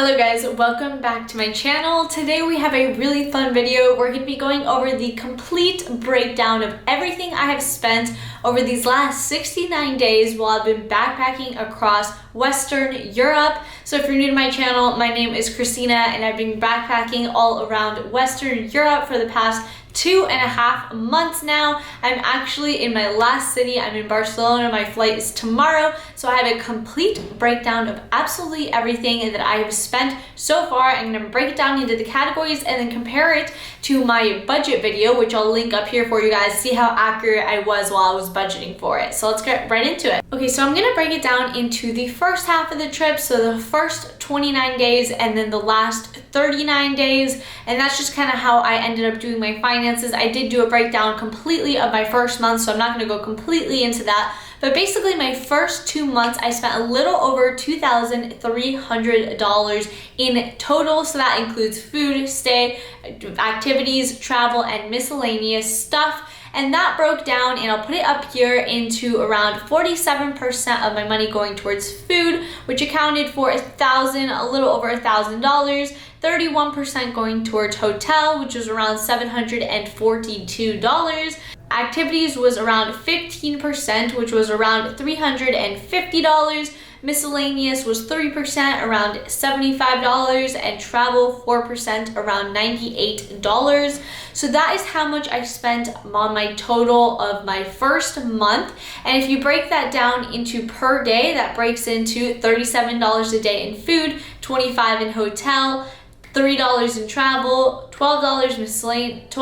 Hello guys, welcome back to my channel. Today we have a really fun video. We're going to be going over the complete breakdown of everything I have spent over these last 69 days while I've been backpacking across Western Europe. So if you're new to my channel, my name is Christina and I've been backpacking all around Western Europe for the past 2.5 months now. I'm actually in my last city. I'm in Barcelona. My flight is tomorrow. So I have a complete breakdown of absolutely everything that I have spent so far. I'm going to break it down into the categories and then compare it to my budget video, which I'll link up here for you guys, see how accurate I was while I was budgeting for it. So let's get right into it. Okay, so I'm going to break it down into the first half of the trip, so the first 29 days and then the last 39 days, and that's just kind of how I ended up doing my finances. I did do a breakdown completely of my first month, so I'm not going to go completely into that. But basically my first 2 months, I spent a little over $2,300 in total. So that includes food, stay, activities, travel, and miscellaneous stuff. And that broke down, and I'll put it up here, into around 47% of my money going towards food, which accounted for a little over $1,000. 31% going towards hotel, which was around $742. Activities was around 15%, which was around $350. Miscellaneous was 3%, around $75, and travel 4%, around $98. So that is how much I spent on my total of my first month. And if you break that down into per day, that breaks into $37 a day in food, $25 in hotel, $3 in travel, $12 miscellaneous,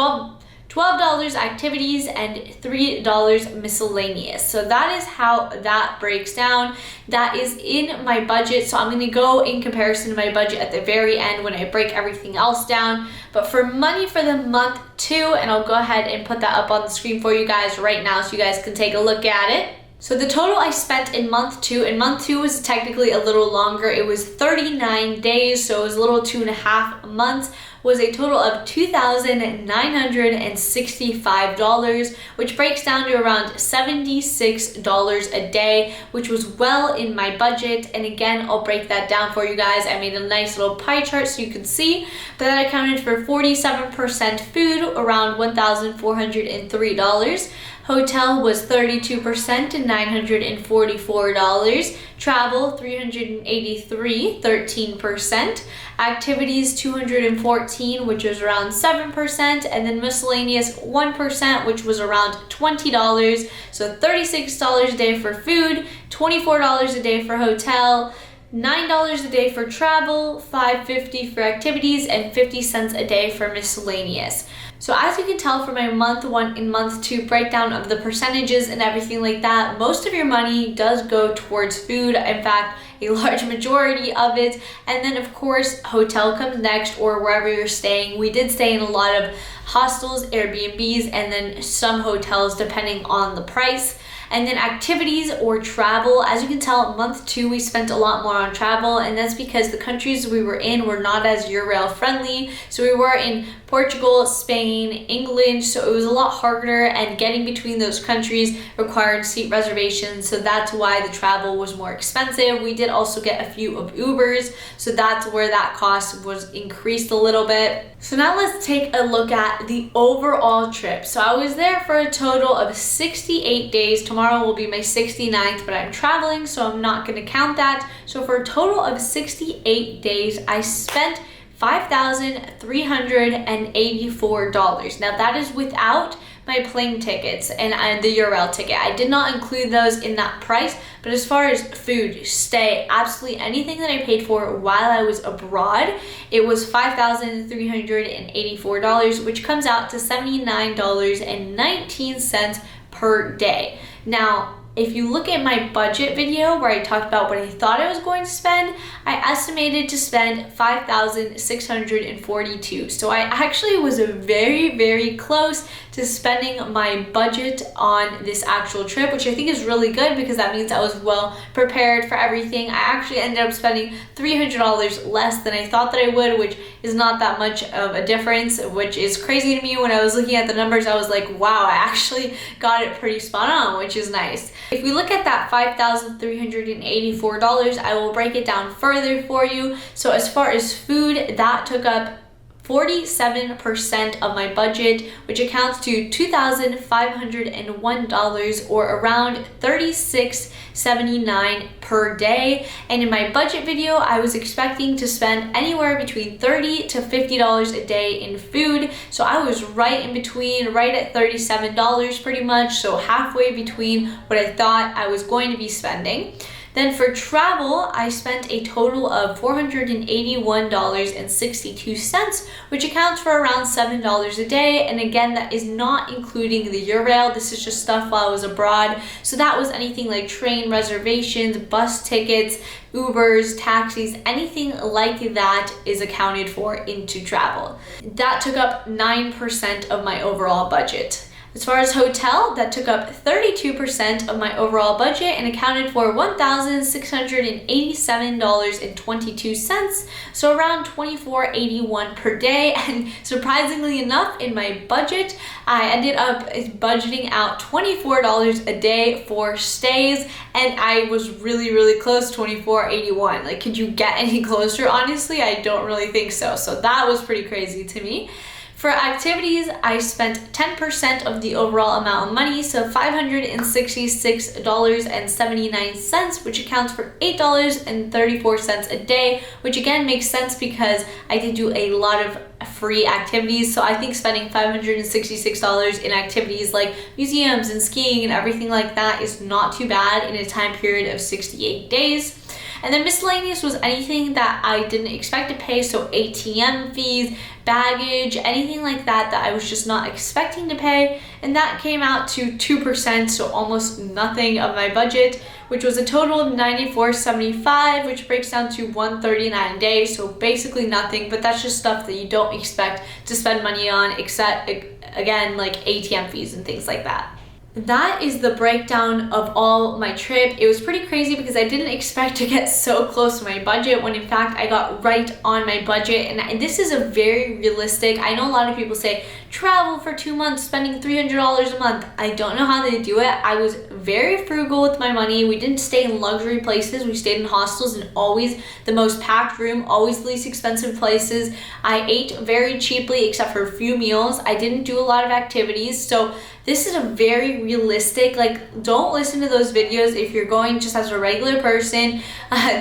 $12 activities, and $3 miscellaneous. So that is how that breaks down. That is in my budget. So I'm going to go in comparison to my budget at the very end when I break everything else down. But for money for the month 2, and I'll go ahead and put that up on the screen for you guys right now so you guys can take a look at it. So the total I spent in month 2, and month 2 was technically a little longer. It was 39 days, so it was a little 2.5 months, was a total of $2,965, which breaks down to around $76 a day, which was well in my budget. And again, I'll break that down for you guys. I made a nice little pie chart so you can see, but that accounted for 47% food, around $1,403. Hotel was 32% and $944. Travel, $383, 13%. Activities, $214, which was around 7%. And then miscellaneous, 1%, which was around $20. So $36 a day for food, $24 a day for hotel, $9 a day for travel, $5.50 for activities, and 50 cents a day for miscellaneous. So as you can tell from my month 1 and month 2 breakdown of the percentages and everything like that, most of your money does go towards food. In fact, a large majority of it. And then of course, hotel comes next, or wherever you're staying. We did stay in a lot of hostels, Airbnbs, and then some hotels depending on the price. And then activities or travel, as you can tell, month 2 we spent a lot more on travel, and that's because the countries we were in were not as Eurail friendly. So we were in Portugal, Spain, England, so it was a lot harder, and getting between those countries required seat reservations, so that's why the travel was more expensive. We did also get a few of Ubers, so that's where that cost was increased a little bit. So now let's take a look at the overall trip. So I was there for a total of 68 days. Tomorrow will be my 69th, but I'm traveling, so I'm not going to count that. So for a total of 68 days, I spent $5,384. Now that is without my plane tickets and the Eurail ticket. I did not include those in that price, but as far as food, stay, absolutely anything that I paid for while I was abroad, it was $5,384, which comes out to $79.19 per day. Now, if you look at my budget video where I talked about what I thought I was going to spend, I estimated to spend $5,642. So I actually was very, very close to to spending my budget on this actual trip, which I think is really good because that means I was well prepared for everything. I actually ended up spending $300 less than I thought that I would, which is not that much of a difference, which is crazy to me. When I was looking at the numbers, I was like, wow, I actually got it pretty spot on, which is nice. If we look at that $5,384, I will break it down further for you. So as far as food, that took up 47% of my budget, which accounts to $2,501 or around $36.79 per day. And in my budget video, I was expecting to spend anywhere between $30 to $50 a day in food. So I was right in between, right at $37 pretty much. So halfway between what I thought I was going to be spending. Then for travel, I spent a total of $481.62, which accounts for around $7 a day. And again, that is not including the Eurail. This is just stuff while I was abroad. So that was anything like train reservations, bus tickets, Ubers, taxis, anything like that is accounted for into travel. That took up 9% of my overall budget. As far as hotel, that took up 32% of my overall budget and accounted for $1,687.22, so around $24.81 per day. And surprisingly enough, in my budget, I ended up budgeting out $24 a day for stays, and I was really close, $24.81. Like, could you get any closer? Honestly, I don't really think so. So that was pretty crazy to me. For activities, I spent 10% of the overall amount of money, so $566.79, which accounts for $8.34 a day, which again makes sense because I did do a lot of free activities. So I think spending $566 in activities like museums and skiing and everything like that is not too bad in a time period of 68 days. And then miscellaneous was anything that I didn't expect to pay, so ATM fees, baggage, anything like that that I was just not expecting to pay, and that came out to 2%, so almost nothing of my budget, which was a total of $94.75, which breaks down to $139 a day, so basically nothing. But that's just stuff that you don't expect to spend money on, except again like ATM fees and things like that. That is the breakdown of all my trip. It was pretty crazy because I didn't expect to get so close to my budget when in fact I got right on my budget. And this is a very realistic, I know a lot of people say travel for 2 months spending $300 a month. I don't know how they do it. I was very frugal with my money. We didn't stay in luxury places. We stayed in hostels and always the most packed room, always the least expensive places. I ate very cheaply except for a few meals. I didn't do a lot of activities. So this is a very realistic, like, don't listen to those videos if you're going just as a regular person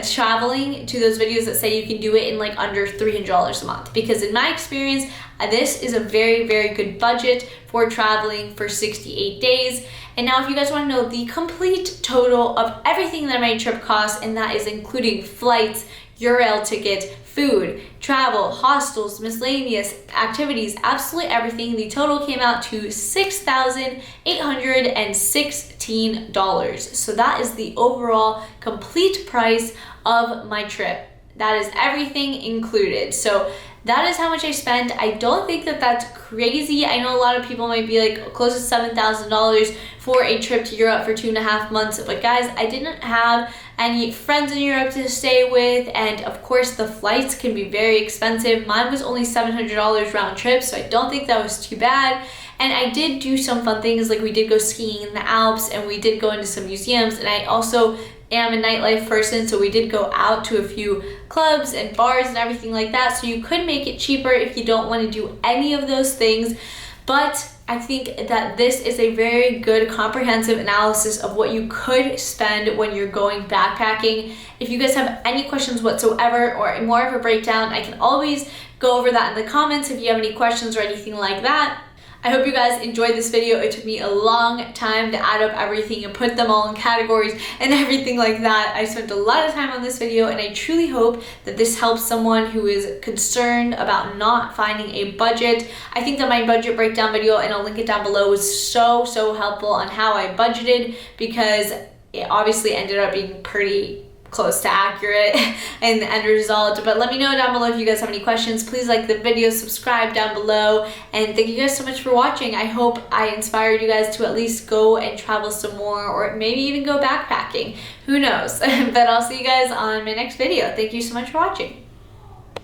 traveling, to those videos that say you can do it in like under $300 a month. Because in my experience, this is a very good budget for traveling for 68 days. And now if you guys want to know the complete total of everything that my trip costs, and that is including flights, Eurail ticket, food, travel, hostels, miscellaneous activities, absolutely everything, the total came out to $6,816. So that is the overall complete price of my trip. That is everything included. So that is how much I spent. I don't think that that's crazy. I know a lot of people might be like close to $7,000 for a trip to Europe for 2.5 months. But guys, I didn't have any friends in Europe to stay with. And of course, the flights can be very expensive. Mine was only $700 round trip, so I don't think that was too bad. And I did do some fun things, like we did go skiing in the Alps and we did go into some museums. And I also am a nightlife person, so we did go out to a few clubs and bars and everything like that. So you could make it cheaper if you don't want to do any of those things. But I think that this is a very good comprehensive analysis of what you could spend when you're going backpacking. If you guys have any questions whatsoever or more of a breakdown, I can always go over that in the comments if you have any questions or anything like that. I hope you guys enjoyed this video. It took me a long time to add up everything and put them all in categories and everything like that. I spent a lot of time on this video, and I truly hope that this helps someone who is concerned about not finding a budget. I think that my budget breakdown video, and I'll link it down below, was so helpful on how I budgeted, because it obviously ended up being pretty close to accurate in the end result. But let me know down below if you guys have any questions. Please like the video, subscribe down below, and thank you guys so much for watching. I hope I inspired you guys to at least go and travel some more, or maybe even go backpacking. Who knows? But I'll see you guys on my next video. Thank you so much for watching.